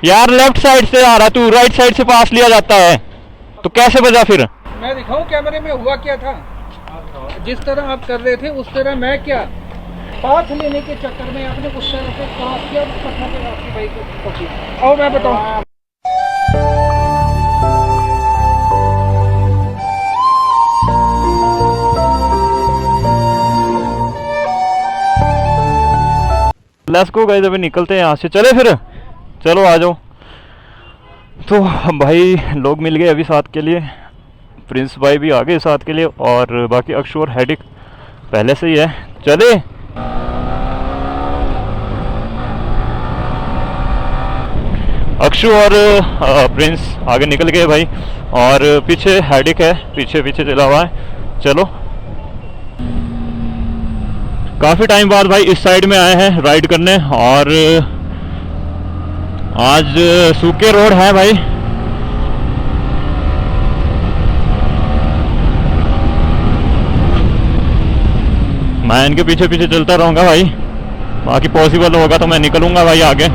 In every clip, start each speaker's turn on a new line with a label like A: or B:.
A: यार left side से आ रहा तू, राइट साइड से पास लिया जाता है तो कैसे बजा फिर?
B: मैं दिखाऊं कैमरे में हुआ क्या था? जिस तरह आप कर रहे थे उस तरह मैं क्या पाथ लेने के चक्कर में आपने उस तरह से पास किया, पता के आपकी बाइक को पकड़ी। और मैं बताऊं
A: लेट्स गो गाइस, अभी निकलते हैं यहाँ से। चले फिर, चलो आ जाओ। तो भाई लोग मिल गए अभी साथ के लिए, प्रिंस भाई भी आ गए साथ के लिए, और बाकी अक्षु और हेडिक पहले से ही है। चले अक्षु और प्रिंस आगे निकल गए भाई, और पीछे हेडिक है, पीछे पीछे चला हुआ है। चलो काफ़ी टाइम बाद भाई इस साइड में आए हैं राइड करने, और आज सूखे रोड है भाई। मैं इनके पीछे पीछे चलता रहूँगा भाई, बाकी पॉसिबल होगा तो मैं निकलूँगा भाई आगे।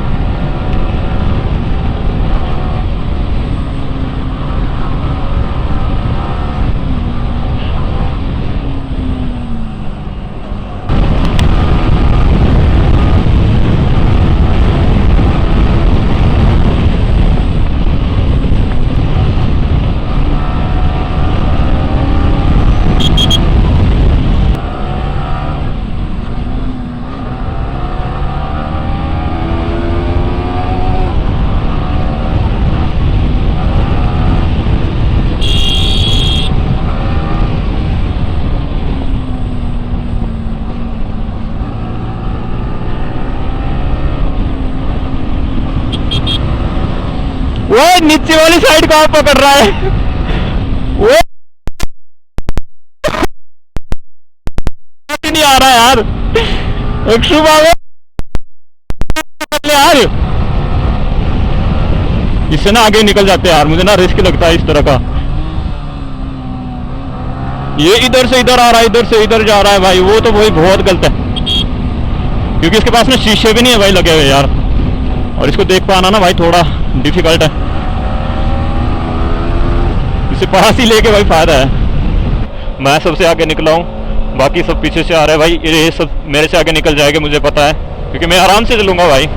A: वो नीचे वाली साइड कहाँ पकड़ रहा है? वो नहीं आ रहा यार, अक्षु बाबा यार, इससे ना आगे निकल जाते यार, मुझे ना रिस्क लगता है इस तरह का। ये इधर से इधर आ रहा है, इधर से इधर जा रहा है भाई, वो तो भाई बहुत गलत है, क्योंकि इसके पास में शीशे भी नहीं है भाई लगे हुए यार, और इसको देख पाना ना भाई थोड़ा डिफिकल्ट है। इसे पास ही लेके भाई फायदा है। मैं सबसे आगे निकला हूँ, बाकी सब पीछे से आ रहे हैं भाई, ये सब मेरे से आगे निकल जाएंगे मुझे पता है, क्योंकि मैं आराम से चलूंगा भाई,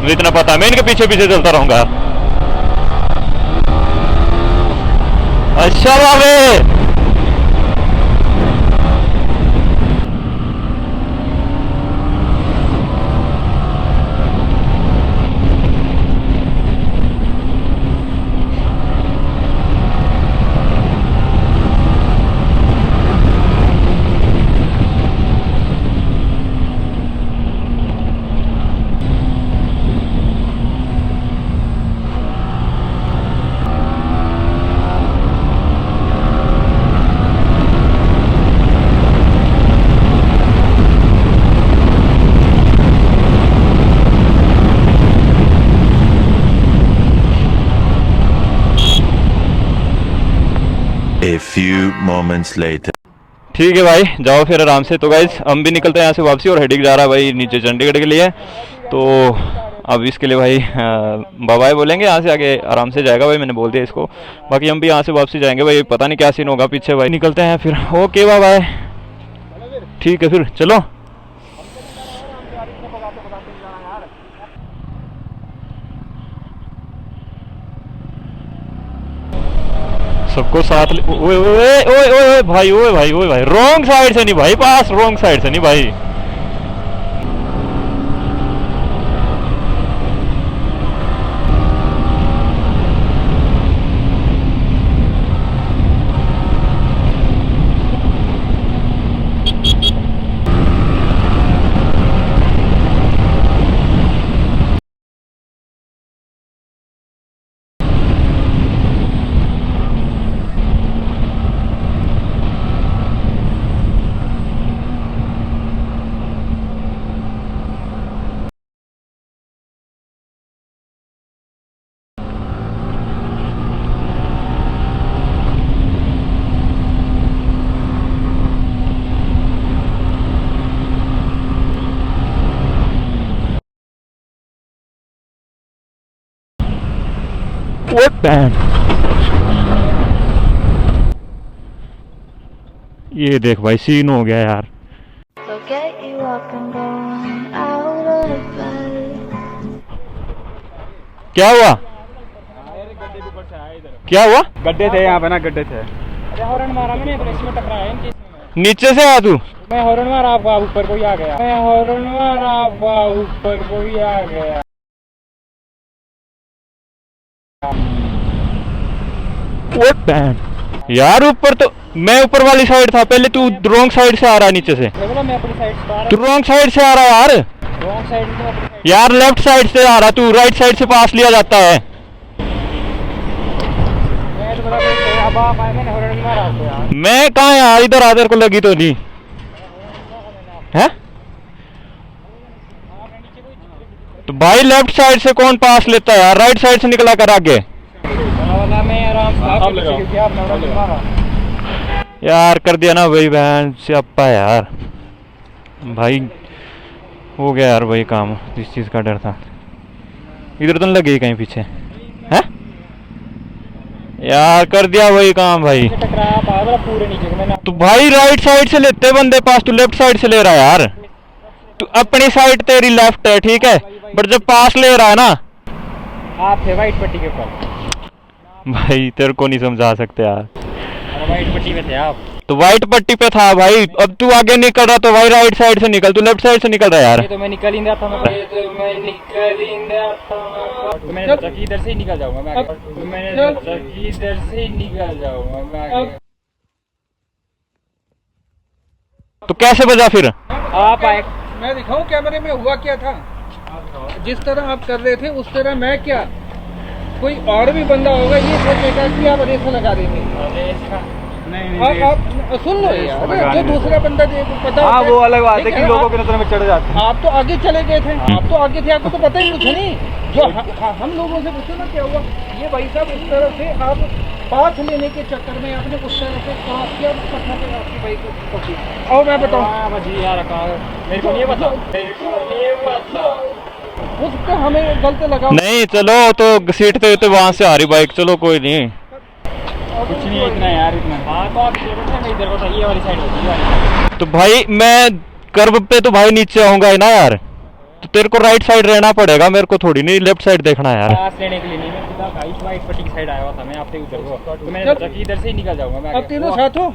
A: मुझे इतना पता है, मैं इनके पीछे पीछे चलता रहूंगा। अच्छा बाबे
C: A few moments later.
A: ठीक है भाई, जाओ फिर आराम से। तो गाइस हम भी निकलते हैं यहाँ से वापसी, और हेडिक जा रहा है भाई नीचे चंडीगढ़ के लिए। तो अब इसके लिए भाई बाय बाय बोलेंगे, यहाँ से आगे आराम से जाएगा भाई, मैंने बोल दिया इसको। बाकी हम भी यहाँ से वापसी जाएंगे भाई, पता नहीं क्या सीन होगा पीछे भाई। निकलते हैं फिर, ओके बाय बाय। ठीक है फिर चलो। सबको साथ ओए ओए ओए ओए भाई, ओए भाई, ओए भाई, रॉन्ग साइड से नहीं भाई, पास रॉन्ग साइड से नहीं भाई। वो बैंड, ये देख भाई सीन हो गया यार।
D: So get you up and going out of bed.
A: क्या हुआ? क्या हुआ?
E: गड्ढे थे यहाँ पे ना, गड्ढे थे।
B: अरे हॉर्न मारा मैंने, ब्रेक में टकराया इनके इसमें।
A: नीचे से आ तू।
B: मैं हॉर्न मारा, आपका ऊपर कोई आ गया। मैं हॉर्न मारा, आपका ऊपर कोई आ गया।
A: वो बैंड यार, ऊपर तो मैं ऊपर वाली साइड था पहले, तू रॉन्ग साइड से आ रहा है नीचे से।
B: बोला मैं अपनी साइड से आ
A: तू रॉन्ग साइड से आ रहा है यार।
B: रॉन्ग साइड से अपनी साइड।
A: यार लेफ्ट साइड से आ रहा, तू राइट साइड से पास लिया जाता है।
B: मैं तो बड़ा अब आप आए, मैंने हॉर्न नहीं मारा आपको यार।
A: मैं कहाँ यार, इधर आधर को लगी तो नहीं है। तो भाई लेफ्ट साइड से कौन पास लेता है यार, राइट साइड से निकला कर आगे।
B: वाला मैं आराम से आप लगाओ, क्योंकि आपने हॉर्न नहीं मारा।
A: यार कर दिया ना भाई, बहन से अप्पा यार। भाई हो गया यार भाई काम, जिस चीज़ का डर था। इधर तो नहीं लगी कहीं पीछे है यार, कर दिया वही काम भाई।
B: टकराया पागल पूरे नीचे को मैंने।
A: तो भाई राइट साइड से लेते बंदे पास, तू लेफ्ट साइड से ले रहा है यार। तू अपनी साइड तेरी लेफ्ट है ठीक है, बट जब पास ले रहा है ना।
B: आप थे वाइट पट्टी के ऊपर।
A: भाई तेरे को नहीं समझा सकते यार।
B: अरे वाइट पट्टी में थे आप।
A: तो वाइट पट्टी पे था भाई, अब तू आगे निकल रहा तो भाई राइट साइड से निकल, तू लेफ्ट साइड से निकल रहा है यार।
B: ये तो मैं निकल ही रहा था, मैं निकल ही रहा था। तो मैंने सोचा कि इधर से ही निकल जाऊंगा मैं, तो मैंने सोचा कि इधर से ही निकल जाऊंगा मैं।
A: तो कैसे बजा फिर?
B: आप आए, मैं दिखाऊं कैमरे में हुआ क्या था। जिस तरह आप कर रहे थे उस तरह मैं क्या, कोई और भी बंदा होगा ये सोचेगा कि आप रेस लगा देंगे।
E: नहीं
B: आप सुन लो यार, जो दूसरा बंदा पता
E: हाँ वो अलग बात है
B: ठीक
E: कि
B: है,
E: लोगों की नजर में चढ़ जाते हैं।
B: आप तो आगे चले गए थे, आप तो आगे थे, आपको तो पता ही कुछ नहीं। जो हम लोगों से पूछो ना क्या हुआ, ये भाई साहब उस तरह से आप पाथ लेने के चक्कर में आपने उस तरह से क्रॉस किया, पत्थर पे आपकी बाइक को पकड़ी। और मैं बताऊँ मेरे को ये बता, उसको हमें गलत लगा
A: नहीं चलो, तो घसीटते हुए वहां से आ रही बाइक, चलो कोई नहीं।
E: कुछ नहीं इतना यार, इतना।
B: हाँ तो आप इधर को ये वाली साइड होती है।
A: तो भाई मैं कर्व पे तो भाई नीचे आऊंगा ना यार, तो तेरे को राइट साइड रहना पड़ेगा, मेरे को थोड़ी नहीं लेफ्ट साइड देखना है यार।
B: पास लेने के लिए नहीं, मैं सीधा गाइस वाइट पट्टी की साइड आया हुआ था, मैं आपसे उधर को, तो मैंने सोचा कि इधर से ही निकल जाऊंगा मैं। अब तीनों साथ हो?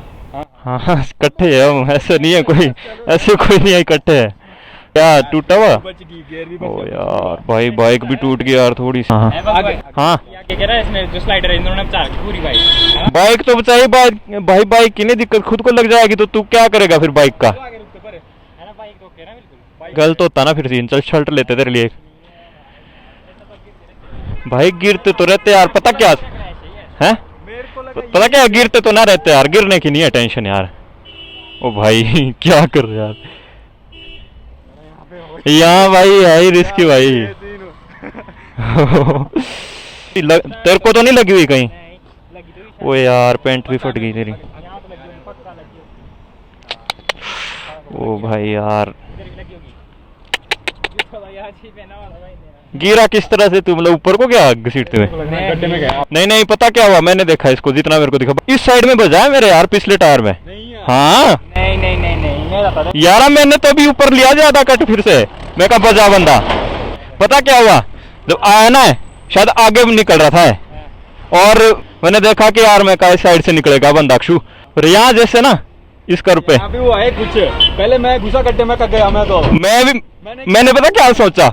A: हाँ हाँ इकट्ठे है हम, ऐसे नहीं है कोई, ऐसे कोई नहीं है, इकट्ठे है। क्या टूटा हुआ? ओ यार भाई बाइक भी टूट गई यार थोड़ी सी। हाँ हाँ
B: क्या कह रहा है इसमें, जो स्लाइडर है इन्होंने बचा रखी पूरी बाइक।
A: बाइक तो बचाई, भाई बाइक की नहीं दिक्कत, खुद को लग जाएगी तो तू क्या करेगा फिर बाइक का? गलत होता ना फिर सीन। चल शर्ट लेते तेरे लिए भाई। गिरते तो रहते यार, पता क्या है, पता क्या, गिरते तो ना रहते यार, गिरने की नहीं है टेंशन यार। ओ भाई क्या कर रहे यार, यहाँ भाई है ही रिस्की भाई। तेरे को तो नहीं लगी हुई कहीं? ओ यार पैंट भी फट गई तेरी। ओ भाई यार गिरा किस तरह से तू, मतलब ऊपर को क्या घसीटते हुए?
E: गड्ढे में गया।
A: नहीं नहीं पता क्या हुआ, मैंने देखा इसको, जितना मेरे को दिखा इस साइड में बजा है मेरे यार, पिछले टायर में। हाँ
B: नहीं
A: यार मैंने तो अभी ऊपर लिया ज्यादा कट फिर से, मैं कहा बजा बंदा। पता क्या हुआ, जब आया ना शायद आगे निकल रहा था, और मैंने देखा कि यार मैं इस साइड से निकलेगा बंदा अक्षु, और यहाँ जैसे ना इस कर पे
E: अभी वो है कुछ पहले मैं घुसा गड्ढे में कट गया, मैं तो
A: मैंने पता क्या सोचा,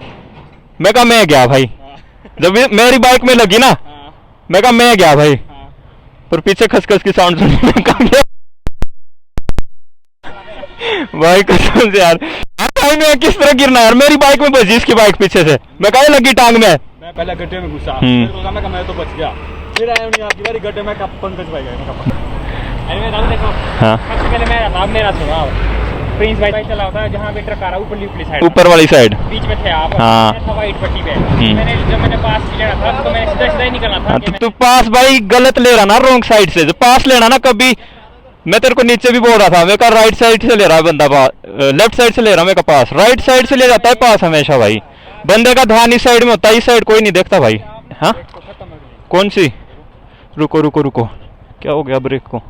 A: मैं कहा मैं गया भाई, जब मेरी बाइक में लगी ना मैं कहा मैं गया भाई, पर पीछे खसखस की साउंड सुनी, मैं कहा गया भाई कसम से यार। भाई मैं किस तरह गिरना यार, मेरी बाइक में बची इसकी बाइक पीछे से, मैं कहा लगी टांग में।
E: मैं पहले गड्ढे में घुसा, मैं तो बच गया, फिर आया नहीं आपकी बारी गड्ढे में पंकज भाई गए।
A: हाँ
B: सबसे पहले मैं मेरा सुना प्रिंस भाई चला होता है, जहाँ पे ट्रक आ रहा है
A: ऊपर वाली साइड
B: बीच में थे आप।
A: हाँ।
B: मैं था वाइट पट्टी पे, मैंने पास लेना था तो मैं सीधा ही निकलना था।
A: तो तू पास भाई गलत ले रहा ना, रॉन्ग साइड से। जो पास लेना ना कभी, मैं तेरे को नीचे भी बोल रहा था, मैं कहा राइट साइड से ले रहा है बंदा पास, लेफ्ट साइड से ले रहा है मैं कहा पास, राइट साइड से ले जाता है पास हमेशा भाई। बंदे का ध्यान इस साइड में होता है, इस साइड कोई नहीं देखता भाई। हाँ कौन सी? रुको रुको रुको, क्या हो गया ब्रेक को?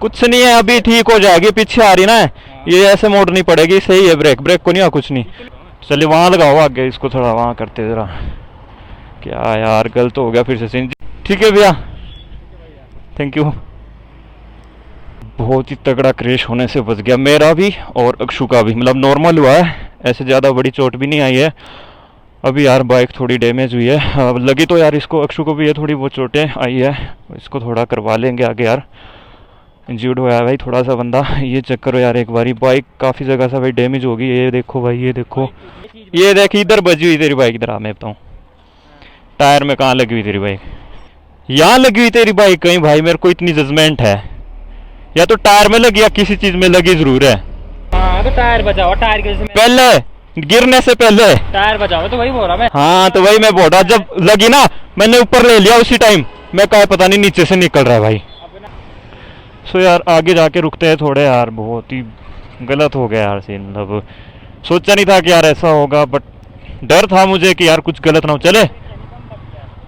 A: कुछ नहीं है, अभी ठीक हो जाएगी, पीछे आ रही ना, ये ऐसे मोड़नी पड़ेगी, सही है। ब्रेक ब्रेक को नहीं है, कुछ नहीं। चलिए वहाँ लगाओ आगे, इसको थोड़ा वहाँ करते जरा। क्या यार, गलत हो गया फिर से सीन। ठीक है भैया, थैंक यू। बहुत ही तगड़ा क्रैश होने से बच गया मेरा भी और अक्षु का भी, मतलब नॉर्मल हुआ है, ऐसे ज़्यादा बड़ी चोट भी नहीं आई है। अभी यार बाइक थोड़ी डैमेज हुई है, अब लगी तो यार इसको, अक्षु को भी ये थोड़ी बहुत चोटें आई है, इसको थोड़ा करवा लेंगे आगे यार। इंजर्ड हुआ है भाई थोड़ा सा बंदा, ये चेक करो यार एक बारी, बाइक काफ़ी जगह से भाई डैमेज होगी। ये देखो भाई, ये देखो, ये देख इधर बजी हुई तेरी बाइक, इधर आ मैं बताऊँ टायर में कहाँ लगी हुई तेरी बाइक? यहाँ लगी हुई तेरी बाइक कहीं भाई, मेरे को इतनी जजमेंट है, या तो टायर में लगी या किसी चीज में लगी जरूर है।
F: हाँ तो टायर बचाओ, टायर के
A: पहले गिरने से पहले
F: टायर बचाओ, तो वही बोल रहा मैं।
A: हाँ तो वही मैं बोल रहा, जब लगी ना मैंने ऊपर ले लिया उसी टाइम, मैं कहा पता नहीं नीचे से निकल रहा है भाई। सो यार आगे जाके रुकते हैं थोड़े यार, बहुत ही गलत हो गया यार सीन, मतलब सोचा नहीं था कि यार ऐसा होगा, बट डर था मुझे कि यार कुछ गलत ना हो। चले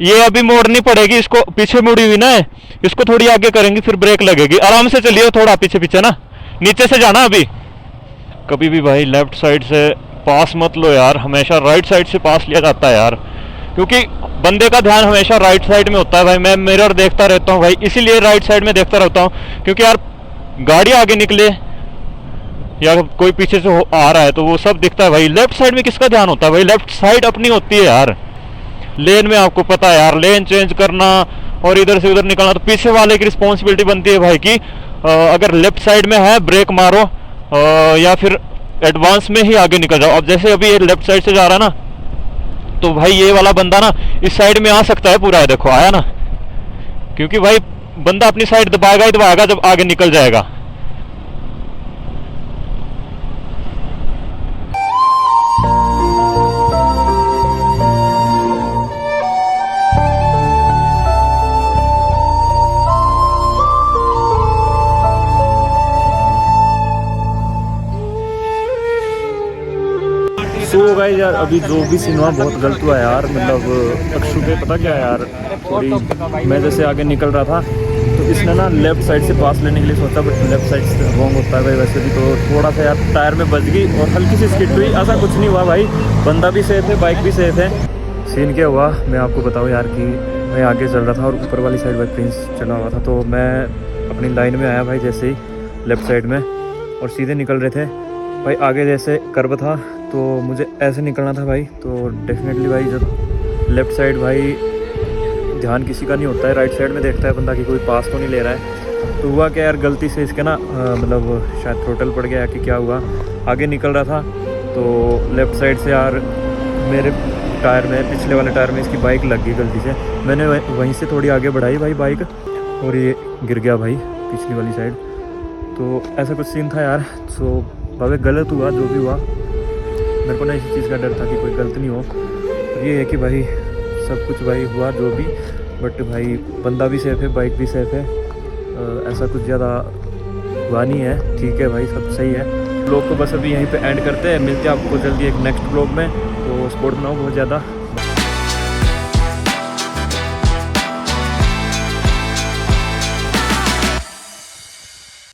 A: ये अभी मोड़नी पड़ेगी इसको, पीछे मुड़ी हुई ना है, इसको थोड़ी आगे करेंगे फिर ब्रेक लगेगी। आराम से चलिए, थोड़ा पीछे पीछे ना, नीचे से जाना अभी। कभी भी भाई लेफ्ट साइड से पास मत लो यार, हमेशा राइट साइड से पास लिया जाता है यार, क्योंकि बंदे का ध्यान हमेशा राइट साइड में होता है भाई। मैं मिरर देखता रहता हूँ भाई, इसीलिए राइट साइड में देखता रहता हूँ, क्योंकि यार गाड़ी आगे निकले या कोई पीछे से आ रहा है तो वो सब दिखता है भाई। लेफ्ट साइड में किसका ध्यान होता है भाई? लेफ्ट साइड अपनी होती है यार। लेन में आपको पता है यार, लेन चेंज करना और इधर से उधर निकलना तो पीछे वाले की रिस्पॉन्सिबिलिटी बनती है भाई कि अगर लेफ्ट साइड में है ब्रेक मारो, या फिर एडवांस में ही आगे निकल जाओ। अब जैसे अभी ये लेफ्ट साइड से जा रहा ना, तो भाई ये वाला बंदा ना इस साइड में आ सकता है पूरा, है देखो आया ना, क्योंकि भाई बंदा अपनी साइड दबाएगा ही दबाएगा जब आगे निकल जाएगा।
E: सो गाइस यार, अभी जो भी सीन हुआ बहुत गलत हुआ यार, मतलब अक्षु पे पता क्या यार, थोड़ी मैं जैसे आगे निकल रहा था तो इसने ना लेफ्ट साइड से पास लेने के लिए सोचा, बट लेफ्ट साइड से रॉन्ग होता है भाई वैसे भी। तो थोड़ा सा यार टायर में बच गई और हल्की सी स्किड हुई, ऐसा कुछ नहीं हुआ भाई, बंदा भी सेफ है, बाइक भी सेफ है। सीन क्या हुआ मैं आपको बताऊँ यार, कि मैं आगे चल रहा था और ऊपर वाली साइड भाई प्रिंस चला हुआ था, तो मैं अपनी लाइन में आया भाई जैसे ही लेफ्ट साइड में, और सीधे निकल रहे थे भाई। आगे जैसे कर्व था तो मुझे ऐसे निकलना था भाई, तो डेफिनेटली भाई जब लेफ़्ट साइड भाई ध्यान किसी का नहीं होता है, राइट साइड में देखता है बंदा कि कोई पास तो नहीं ले रहा है। तो हुआ क्या यार, गलती से इसके ना मतलब शायद थ्रोटल पड़ गया कि क्या हुआ, आगे निकल रहा था तो लेफ़्ट साइड से यार मेरे टायर में, पिछले वाले टायर में इसकी बाइक लग गई गलती से। मैंने वहीं से थोड़ी आगे बढ़ाई भाई बाइक, और ये गिर गया भाई पिछली वाली साइड। तो ऐसा कुछ सीन था यार। सो भाई गलत हुआ जो भी हुआ, मेरे को ना इसी चीज़ का डर था कि कोई गलत नहीं हो। और ये है कि भाई सब कुछ भाई हुआ जो भी, बट भाई बंदा भी सेफ है, बाइक भी सेफ है, ऐसा कुछ ज़्यादा हुआ नहीं है। ठीक है भाई, सब सही है। ब्लॉग को बस अभी यहीं पे एंड करते हैं, मिलते हैं आपको जल्दी एक नेक्स्ट ब्लॉग में। तो सपोर्ट बनाओ बहुत ज़्यादा।